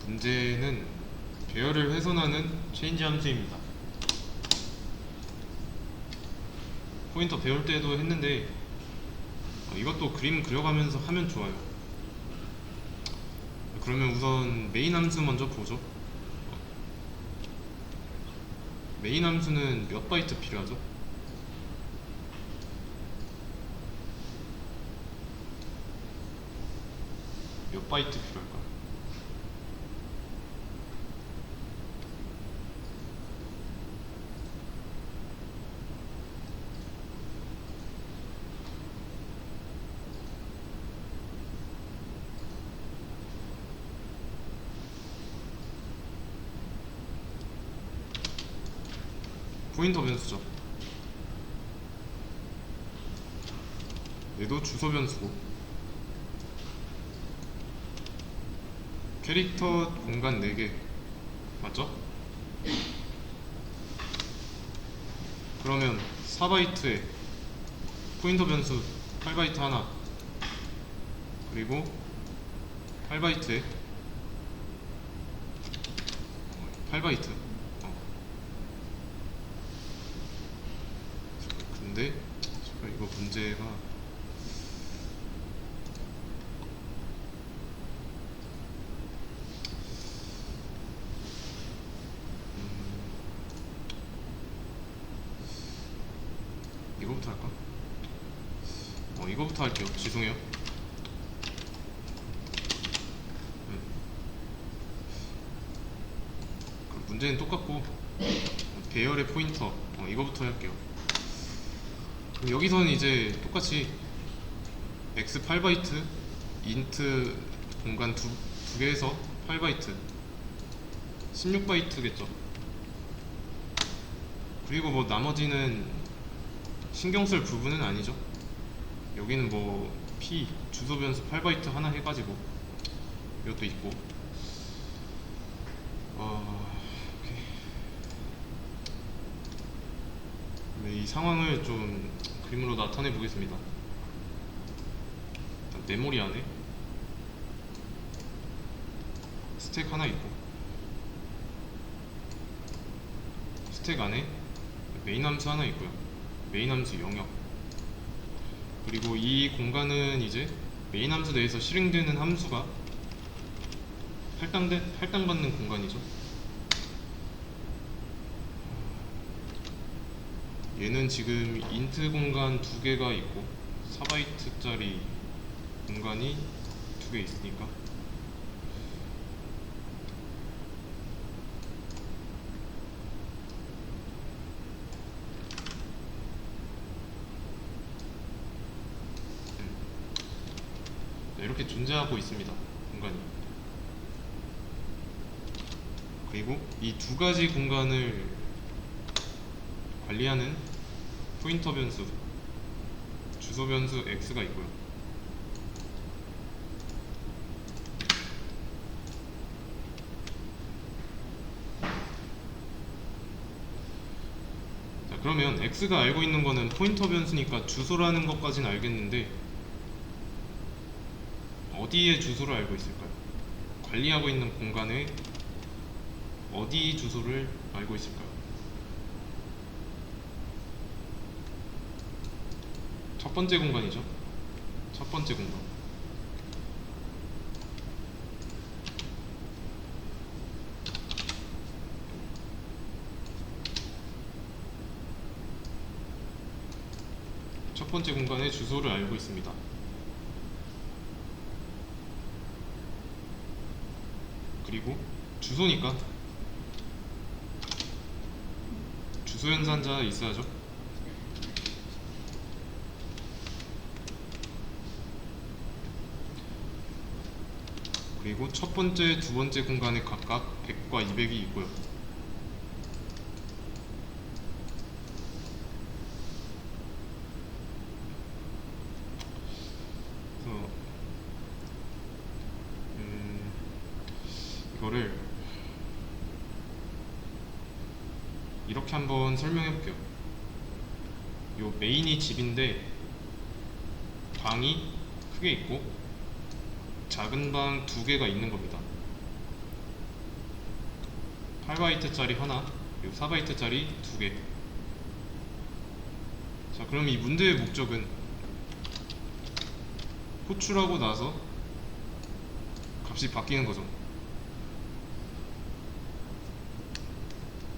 문제는 배열을 훼손하는 체인지 함수입니다. 포인터 배울 때도 했는데 이것도 그림 그려가면서 하면 좋아요. 그러면 우선 메인 함수 먼저 보죠. 메인 함수는 몇 바이트 필요하죠? 몇 바이트 필요할까? 포인터 변수죠. 얘도 주소 변수고, 캐릭터 공간 4개 맞죠? 그러면 4바이트에 포인터 변수 8바이트 하나, 그리고 8바이트에 8바이트. 근데 잠깐 이거 문제가 이거부터 할까? 이거부터 할게요. 죄송해요. 그럼 문제는 똑같고 배열의 포인터 이거부터 할게요. 그럼 여기서는 이제 똑같이 x 8바이트 인트 공간 두 개에서 8바이트 16바이트겠죠. 그리고 뭐 나머지는 신경 쓸 부분은 아니죠. 여기는 뭐 p 주소 변수 8바이트 하나 해가지고 이것도 있고. 오케이. 네, 이 상황을 좀 그림으로 나타내 보겠습니다. 일단 메모리 안에 스택 하나 있고, 스택 안에 메인 함수 하나 있고요. 메인 함수 영역. 그리고 이 공간은 이제 메인 함수 내에서 실행되는 함수가 할당받는 공간이죠. 얘는 지금 인트 공간 2개가 있고 4바이트짜리 공간이 2개 있으니까 이렇게 존재하고 있습니다. 공간이. 그리고 이 두 가지 공간을 관리하는 포인터 변수, 주소 변수 x가 있고요. 자, 그러면 x가 알고 있는 거는 포인터 변수니까 주소라는 것까지는 알겠는데 어디에 주소를 알고 있을까요? 관리하고 있는 공간에 어디 주소를 알고 있을까요? 첫 번째 공간이죠. 첫 번째 공간. 첫 번째 공간의 주소를 알고 있습니다. 그리고 주소니까 주소 연산자 있어야죠. 그리고 첫 번째, 두 번째 공간에 각각 100과 200이 있고요. 그래서 이거를 이렇게 한번 설명해 볼게요. 요 메인이 집인데 방이 크게 있고 작은 방 2개가 있는 겁니다. 8바이트짜리 하나, 그리고 4바이트짜리 2개. 자, 그럼 이 문제의 목적은 호출하고 나서 값이 바뀌는 거죠.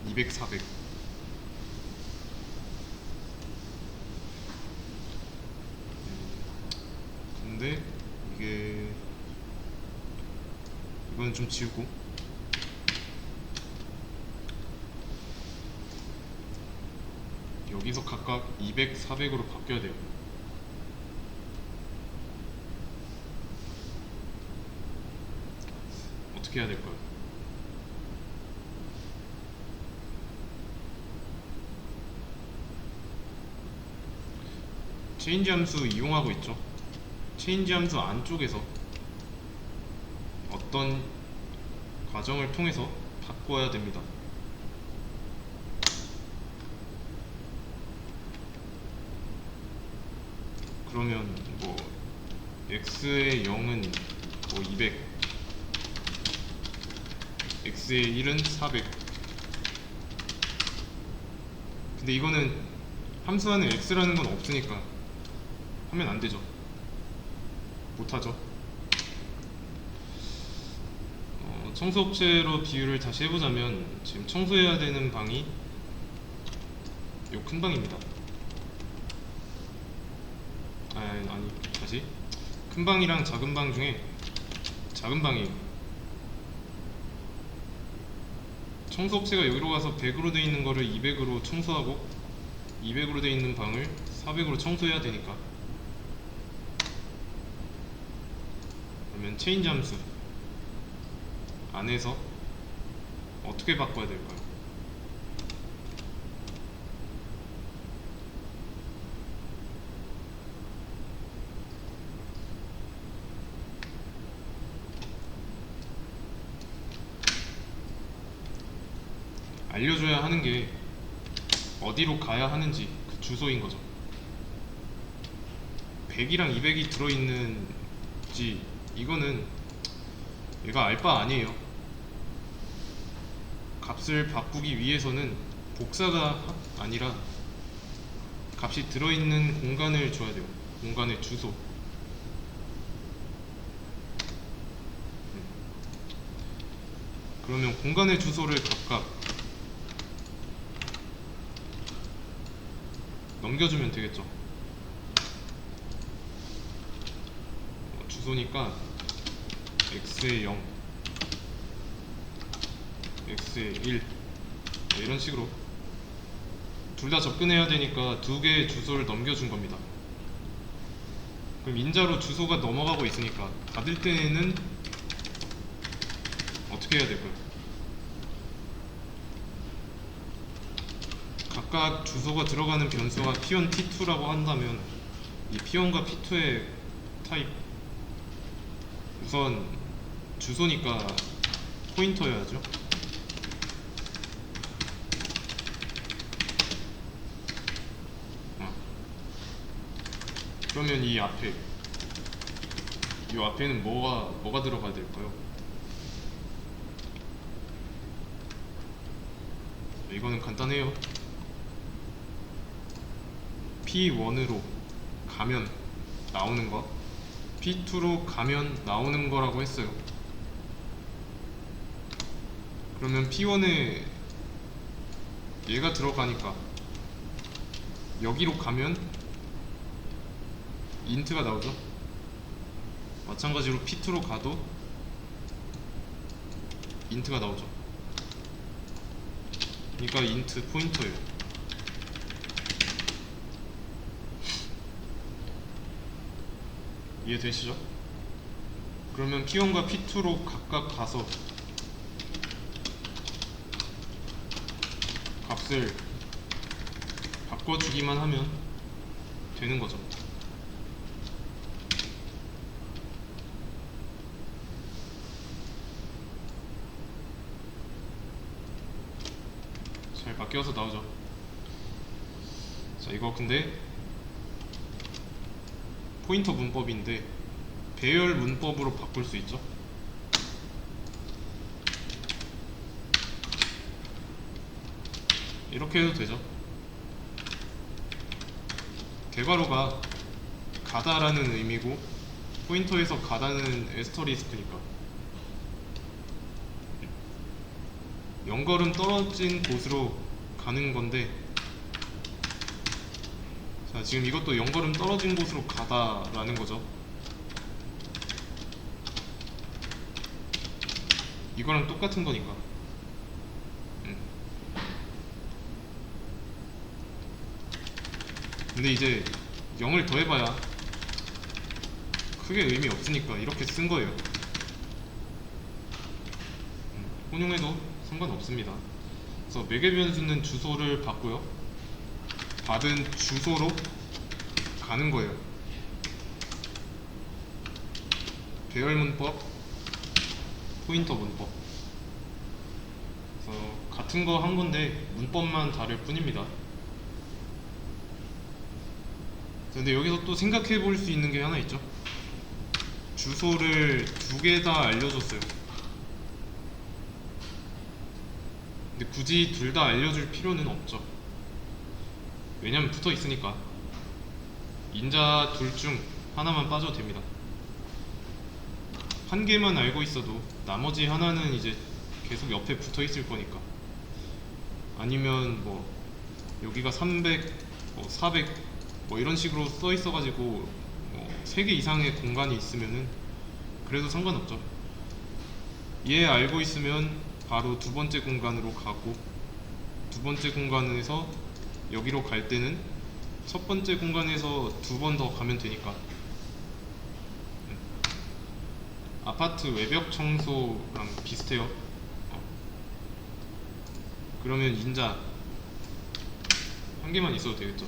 200, 400. 근데 이게 이거는 좀 지우고, 여기서 각각 200, 400으로 바뀌어야 돼요. 어떻게 해야 될까요? 체인지 함수 이용하고 있죠. 체인지 함수 안쪽에서 어떤 과정을 통해서 바꿔야 됩니다. 그러면 뭐 x의 0은 뭐 200, x의 1은 400. 근데 이거는 함수 안에 x라는 건 없으니까 하면 안 되죠. 못하죠. 청소업체로 비유를 다시 해보자면, 지금 청소해야 되는 방이 요 큰 방입니다. 아니, 다시. 큰 방이랑 작은 방 중에 작은 방이에요. 청소업체가 여기로 가서 100으로 돼 있는 거를 200으로 청소하고, 200으로 돼 있는 방을 400으로 청소해야 되니까. 그러면 체인지 함수 안에서 어떻게 바꿔야 될까요? 알려줘야 하는 게 어디로 가야 하는지 그 주소인 거죠. 100이랑 200이 들어있는지, 이거는 얘가 알 바 아니에요. 값을 바꾸기 위해서는 복사가 아니라 값이 들어있는 공간을 줘야 돼요. 공간의 주소. 그러면 공간의 주소를 각각 넘겨주면 되겠죠. 주소니까 x의 0, x의 1, 이런 식으로 둘 다 접근해야 되니까 두 개의 주소를 넘겨준 겁니다. 그럼 인자로 주소가 넘어가고 있으니까 닫을 때는 어떻게 해야 될까요? 각각 주소가 들어가는 변수가 p1, p2라고 한다면, 이 p1과 p2의 타입, 우선 주소니까 포인터여야죠. 그러면 이 앞에는 뭐가 들어가야 될까요? 이거는 간단해요. P1으로 가면 나오는 거, P2로 가면 나오는 거라고 했어요. 그러면 P1에 얘가 들어가니까 여기로 가면 인트가 나오죠. 마찬가지로 P2로 가도 인트가 나오죠. 그러니까 인트 포인터예요. 이해되시죠? 그러면 P1과 P2로 각각 가서 값을 바꿔주기만 하면 되는 거죠. 잘 바뀌어서 나오죠. 자, 이거 근데 포인터 문법인데 배열 문법으로 바꿀 수 있죠. 이렇게 해도 되죠. 개괄호가 가다라는 의미고 포인터에서 가다는 에스터리스크니까 연걸음 떨어진 곳으로 가는 건데, 자 지금 이것도 연걸음 떨어진 곳으로 가다라는 거죠. 이거랑 똑같은 거니까. 근데 이제 0을 더해봐야 크게 의미 없으니까 이렇게 쓴 거예요. 혼용해도 상관없습니다. 그래서 매개 변수는 주소를 받고요, 받은 주소로 가는 거예요. 배열 문법, 포인터 문법. 그래서 같은 거 한 건데 문법만 다를 뿐입니다. 근데 여기서 또 생각해 볼 수 있는 게 하나 있죠. 주소를 두 개 다 알려줬어요. 근데 굳이 둘 다 알려줄 필요는 없죠. 왜냐면 붙어 있으니까. 인자 둘 중 하나만 빠져도 됩니다. 한 개만 알고 있어도 나머지 하나는 이제 계속 옆에 붙어 있을 거니까. 아니면 뭐 여기가 300, 뭐 400, 뭐 이런 식으로 써 있어가지고 뭐 3개 이상의 공간이 있으면은 그래도 상관없죠. 얘 알고 있으면 바로 두 번째 공간으로 가고, 두 번째 공간에서 여기로 갈 때는 첫 번째 공간에서 두 번 더 가면 되니까. 아파트 외벽 청소랑 비슷해요. 그러면 인자 한 개만 있어도 되겠죠.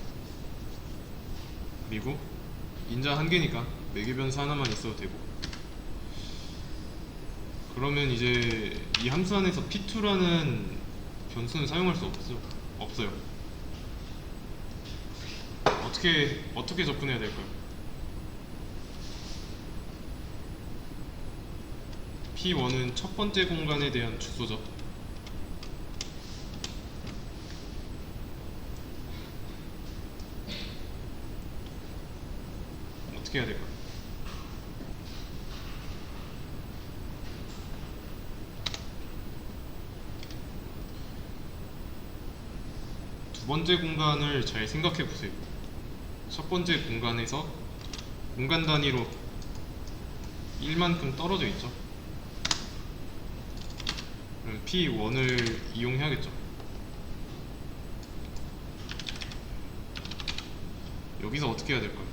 그리고 인자 한 개니까 매개 변수 하나만 있어도 되고. 그러면 이제 이 함수 안에서 p2라는 변수는 사용할 수 없어요. 어떻게 접근해야 될까요? p1은 첫 번째 공간에 대한 주소죠. 어떻게 해야 될까요? 두 번째 공간을 잘 생각해 보세요. 첫 번째 공간에서 공간 단위로 1만큼 떨어져 있죠. 그럼 P1을 이용해야겠죠. 여기서 어떻게 해야 될까요?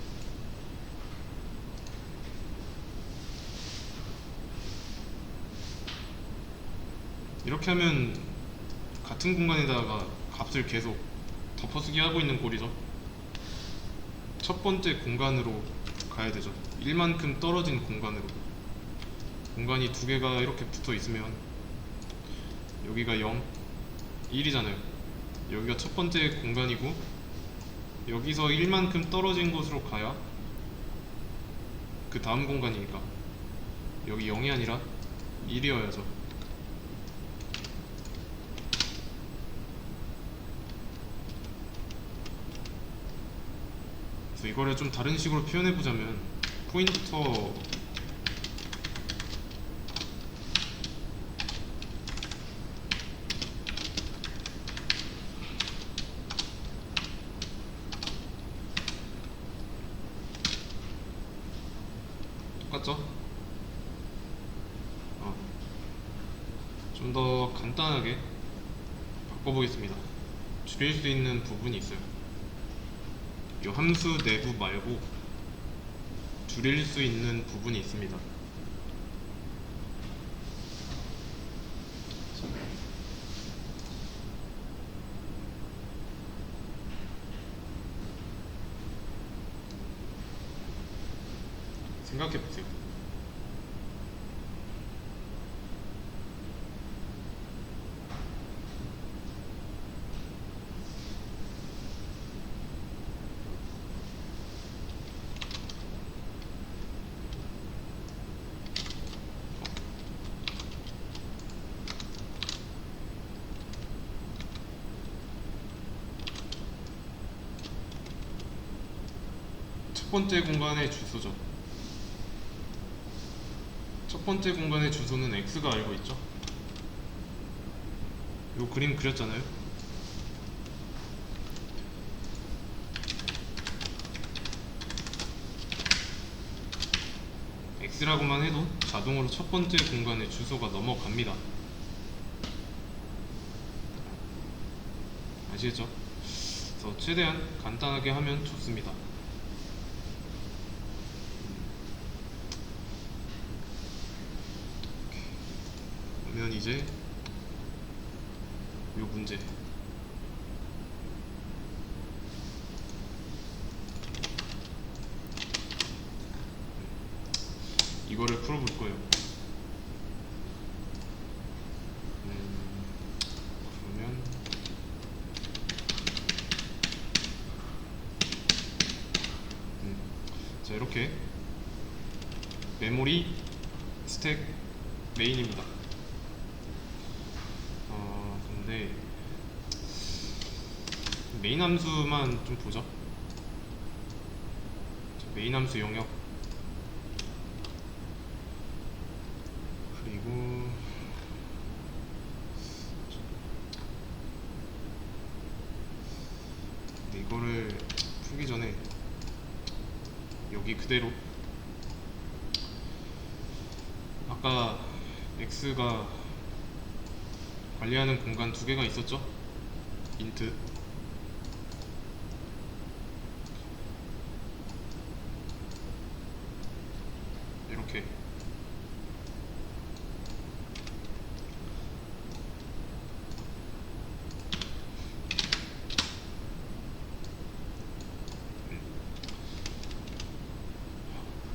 이렇게 하면 같은 공간에다가 값을 계속 덮어쓰기 하고 있는 꼴이죠. 첫 번째 공간으로 가야 되죠. 1만큼 떨어진 공간으로. 공간이 두 개가 이렇게 붙어 있으면 여기가 0, 1이잖아요. 여기가 첫 번째 공간이고 여기서 1만큼 떨어진 곳으로 가야 그 다음 공간이니까 여기 0이 아니라 1이어야죠. 그래서 이거를 좀 다른 식으로 표현해보자면 포인터 똑같죠? 좀 더 간단하게 바꿔보겠습니다. 줄일 수 있는 부분이 있어요. 이 함수 내부 말고 줄일 수 있는 부분이 있습니다. 생각해보세요. 첫 번째 공간의 주소죠. 첫 번째 공간의 주소는 x가 알고 있죠. 요 그림 그렸잖아요. x라고만 해도 자동으로 첫 번째 공간의 주소가 넘어갑니다. 아시겠죠? 그래서 최대한 간단하게 하면 좋습니다. 그러면 이제 요 문제 이거를 풀어볼 거예요. 그러면 자, 이렇게 메모리 스택 메인입니다. 근데 메인 함수만 좀 보죠. 메인 함수 영역, 그리고 이거를 풀기 전에 여기 그대로 아까 x가 관리하는 공간 두 개가 있었죠? 인트 이렇게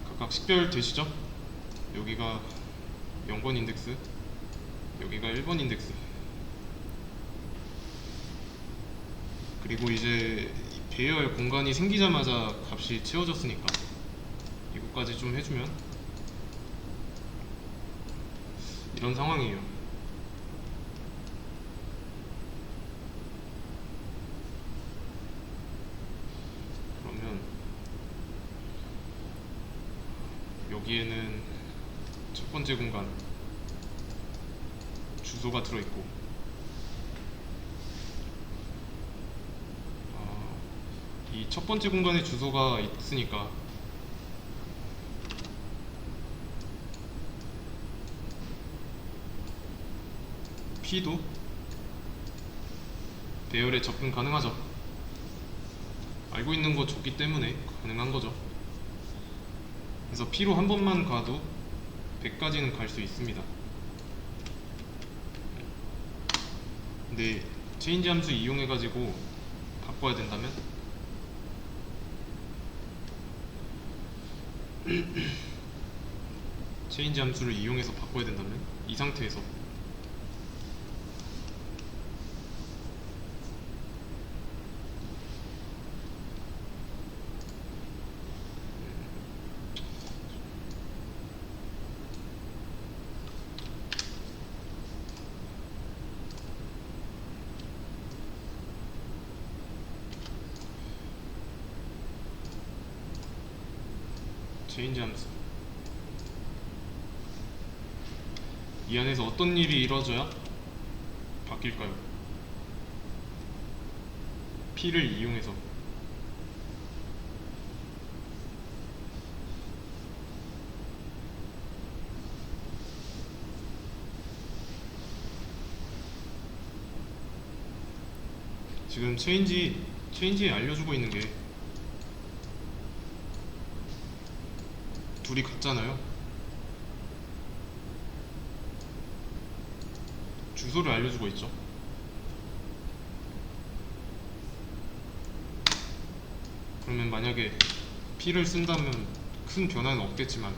각각 식별 되시죠? 여기가 0번 인덱스, 여기가 1번 인덱스. 그리고 이제 배열 공간이 생기자마자 값이 채워졌으니까 이것까지 좀 해주면 이런 상황이에요. 그러면 여기에는 첫 번째 공간 주소가 들어있고, 이 첫 번째 공간에 주소가 있으니까 P도 배열에 접근 가능하죠. 알고 있는 거 줬기 때문에 가능한 거죠. 그래서 P로 한 번만 가도 100까지는 갈 수 있습니다. 근데 체인지 함수 이용해 가지고 바꿔야 된다면 체인지 함수를 이용해서 바꿔야 된다면 이 상태에서 체인지 함수 이 안에서 어떤 일이 이루어져야 바뀔까요? P를 이용해서 지금 체인지에 알려주고 있는 게 둘이 같잖아요. 주소를 알려주고 있죠. 그러면 만약에 P를 쓴다면 큰 변화는 없겠지만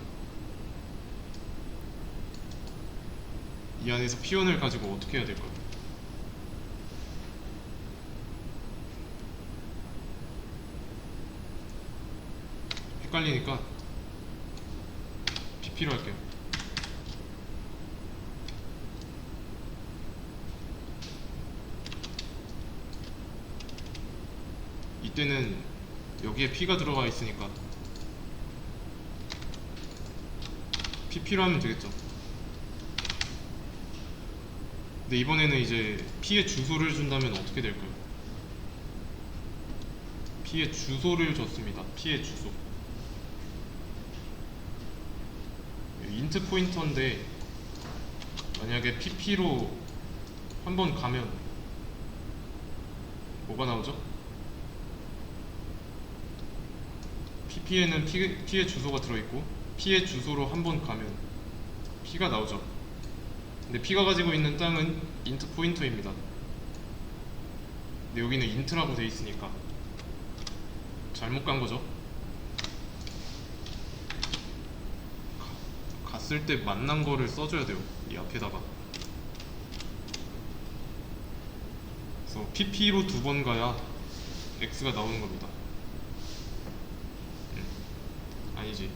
이 안에서 P1을 가지고 어떻게 해야 될까요? 헷갈리니까 PP로 할게요. 이때는 여기에 P가 들어가 있으니까 PP로 하면 되겠죠. 근데 이번에는 이제 P의 주소를 준다면 어떻게 될까요? P의 주소를 줬습니다. P의 주소. 인트 포인터인데 만약에 PP로 한번 가면 뭐가 나오죠? PP에는 P의 주소가 들어있고 P의 주소로 한번 가면 P가 나오죠. 근데 P가 가지고 있는 땅은 인트 포인터입니다. 근데 여기는 인트라고 돼 있으니까 잘못 간 거죠. 갔을 때 만난 거를 써줘야 돼요. 이 앞에다가. 그래서 PP로 두 번 가야 X가 나오는 겁니다. 아니지.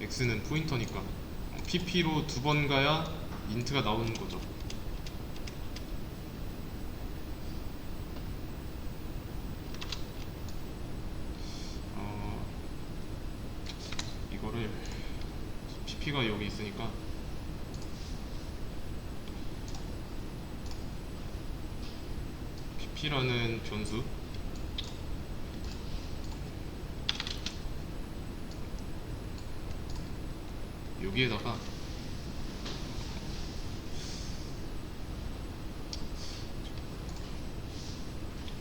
X는 포인터니까 PP로 두 번 가야 인트가 나오는 거죠. 이거를 PP가 여기 있으니까 PP라는 변수 여기에다가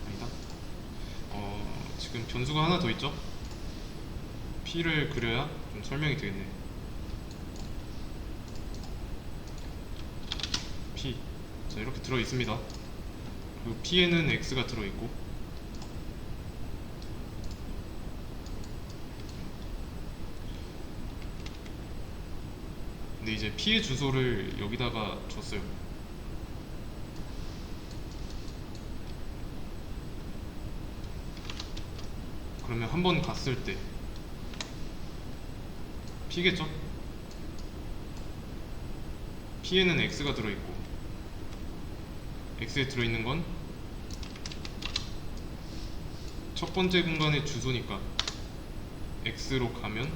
아니다. 지금 변수가 하나 더 있죠? P를 그려야 좀 설명이 되겠네. P. 자, 이렇게 들어 있습니다. 그리고 P에는 X가 들어 있고 근데 이제 P의 주소를 여기다가 줬어요. 그러면 한번 갔을 때 P겠죠? P에는 X가 들어있고 X에 들어있는 건 첫 번째 공간의 주소니까 X로 가면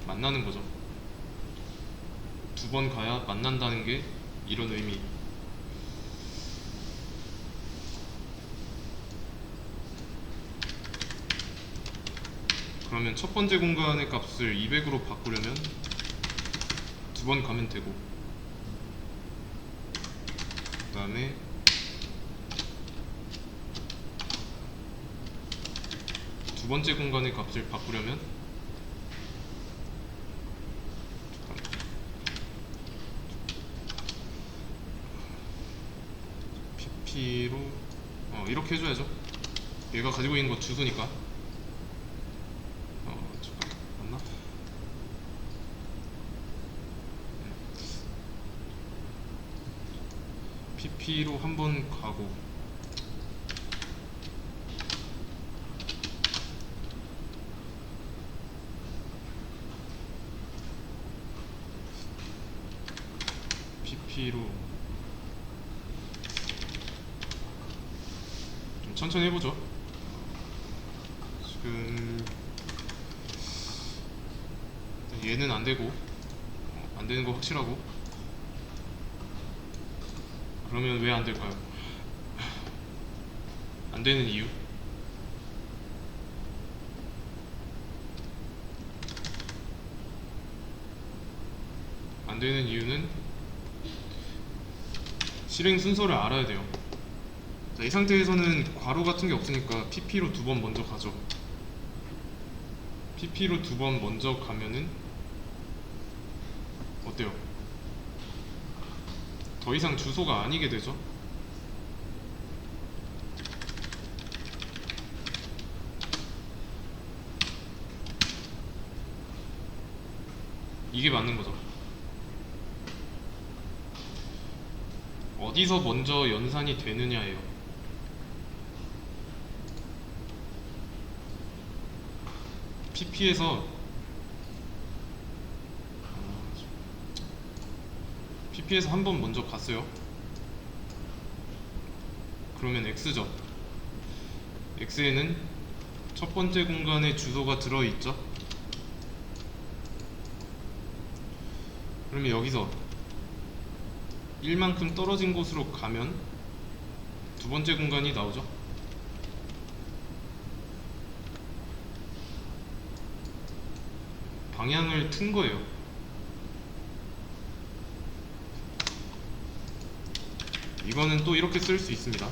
만나는 거죠. 두 번 가야 만난다는 게 이런 의미. 그러면 첫 번째 공간의 값을 200으로 바꾸려면 두 번 가면 되고 그 다음에 두 번째 공간의 값을 바꾸려면 PP로 이렇게 해줘야죠. 얘가 가지고 있는 거 주소니까. 잠깐 맞나? PP로 한번 가고 PP로 좀 천천히 해보죠. 지금 얘는 안되고 안되는 거 확실하고 그러면 왜 안될까요? 안되는 이유 안되는 이유는 실행 순서를 알아야 돼요. 자, 이 상태에서는 괄호 같은 게 없으니까 PP로 두 번 먼저 가죠. PP로 두 번 먼저 가면은 어때요? 더 이상 주소가 아니게 되죠. 이게 맞는 거죠. 어디서 먼저 연산이 되느냐예요. PP에서 한 번 먼저 갔어요. 그러면 X죠. X에는 첫 번째 공간에 주소가 들어있죠? 그러면 여기서 1만큼 떨어진 곳으로 가면 두 번째 공간이 나오죠? 방향을 튼 거예요. 이거는 또 이렇게 쓸 수 있습니다.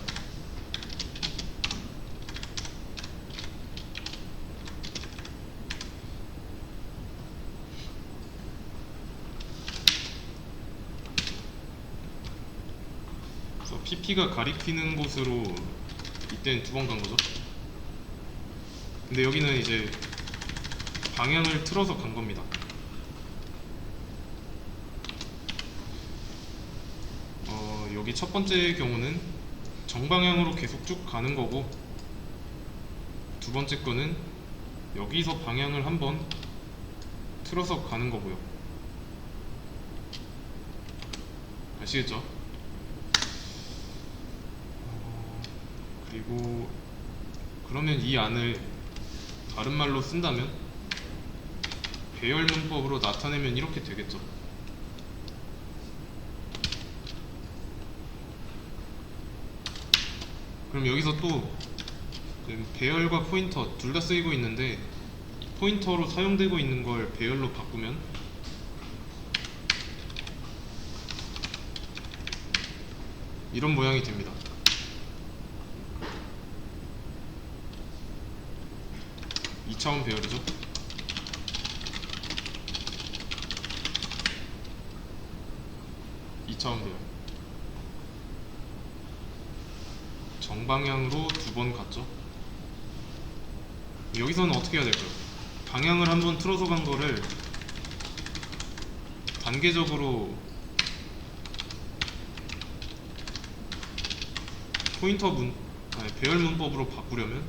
그래서 PP가 가리키는 곳으로 이때는 두 번 간 거죠. 근데 여기는 이제 방향을 틀어서 간 겁니다. 여기 첫 번째 경우는 정방향으로 계속 쭉 가는 거고, 두 번째 거는 여기서 방향을 한번 틀어서 가는 거고요. 아시겠죠? 그리고 그러면 이 안을 다른 말로 쓴다면 배열 문법으로 나타내면 이렇게 되겠죠. 그럼 여기서 또 배열과 포인터 둘 다 쓰이고 있는데, 포인터로 사용되고 있는 걸 배열로 바꾸면 이런 모양이 됩니다. 이 차원 배열이죠. 이 차원 배열. 정방향으로 두 번 갔죠. 여기서는 어떻게 해야 될까요? 방향을 한번 틀어서 간 거를 단계적으로 배열 문법으로 바꾸려면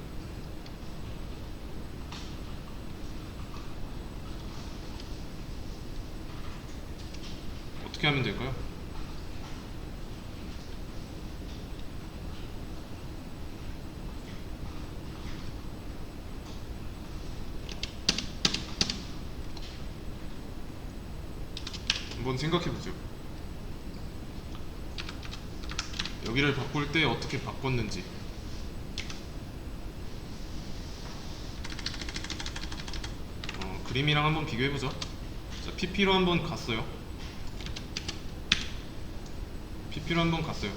어떻게 하면 될까요? 한번 생각해 보세요. 여기를 바꿀 때 어떻게 바꿨는지. 그림이랑 한번 비교해 보죠. 자, PP로 한번 갔어요. PP로 한번 갔어요.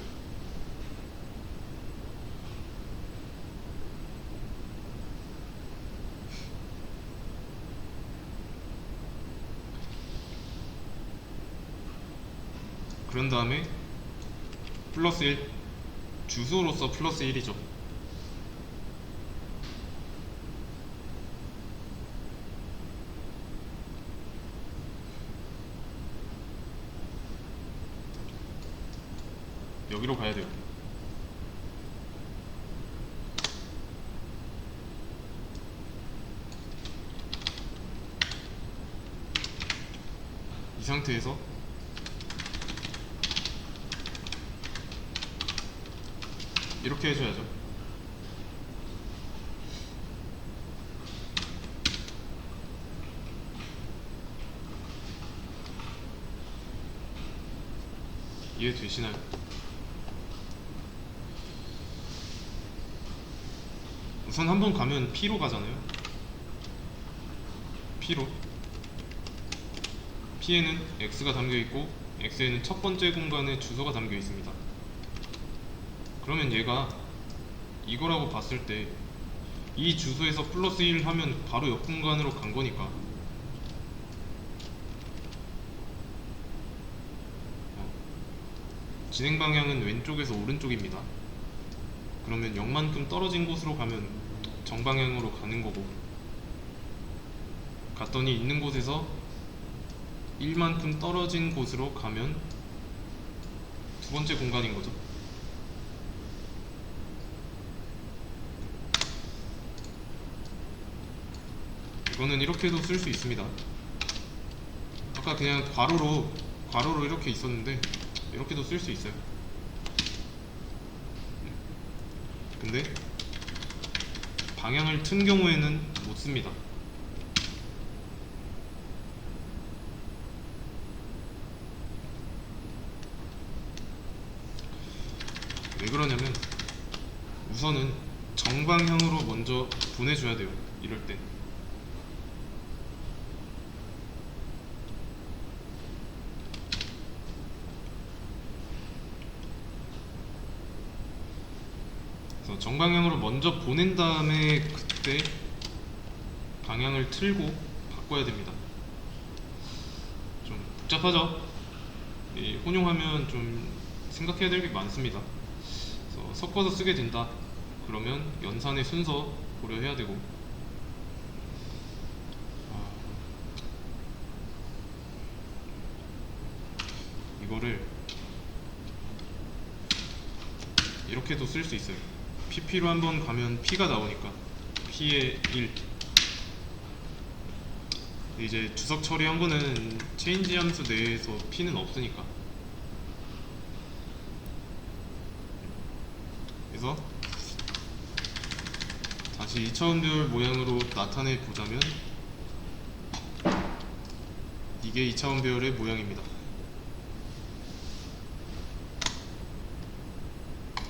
그런 다음에 플러스 1, 주소로서 플러스 1이죠. 여기로 가야 돼요. 이 상태에서 이렇게 해줘야죠. 이해되시나요? 우선 한번 가면 P로 가잖아요. P로. P에는 X가 담겨있고 X에는 첫 번째 공간에 주소가 담겨 있습니다. 그러면 얘가 이거라고 봤을 때 이 주소에서 플러스 1 하면 바로 옆 공간으로 간 거니까 진행 방향은 왼쪽에서 오른쪽입니다. 그러면 0만큼 떨어진 곳으로 가면 정방향으로 가는 거고, 갔더니 있는 곳에서 1만큼 떨어진 곳으로 가면 두 번째 공간인 거죠. 이거는 이렇게도 쓸 수 있습니다. 아까 그냥 괄호로 이렇게 있었는데 이렇게도 쓸 수 있어요. 근데 방향을 튼 경우에는 못 씁니다. 왜 그러냐면 우선은 정방향으로 먼저 보내줘야 돼요. 이럴 때. 그래서 정방향으로 먼저 보낸 다음에 그때 방향을 틀고 바꿔야 됩니다. 좀 복잡하죠? 이 혼용하면 좀 생각해야 될 게 많습니다. 그래서 섞어서 쓰게 된다 그러면 연산의 순서 고려해야 되고, 이거를 이렇게도 쓸 수 있어요. PP로 한번 가면 P가 나오니까 P의 1. 이제 주석 처리한 거는 체인지 함수 내에서 P는 없으니까, 그래서 다시 2차원별 모양으로 나타내 보자면 이게 2차원별의 모양입니다.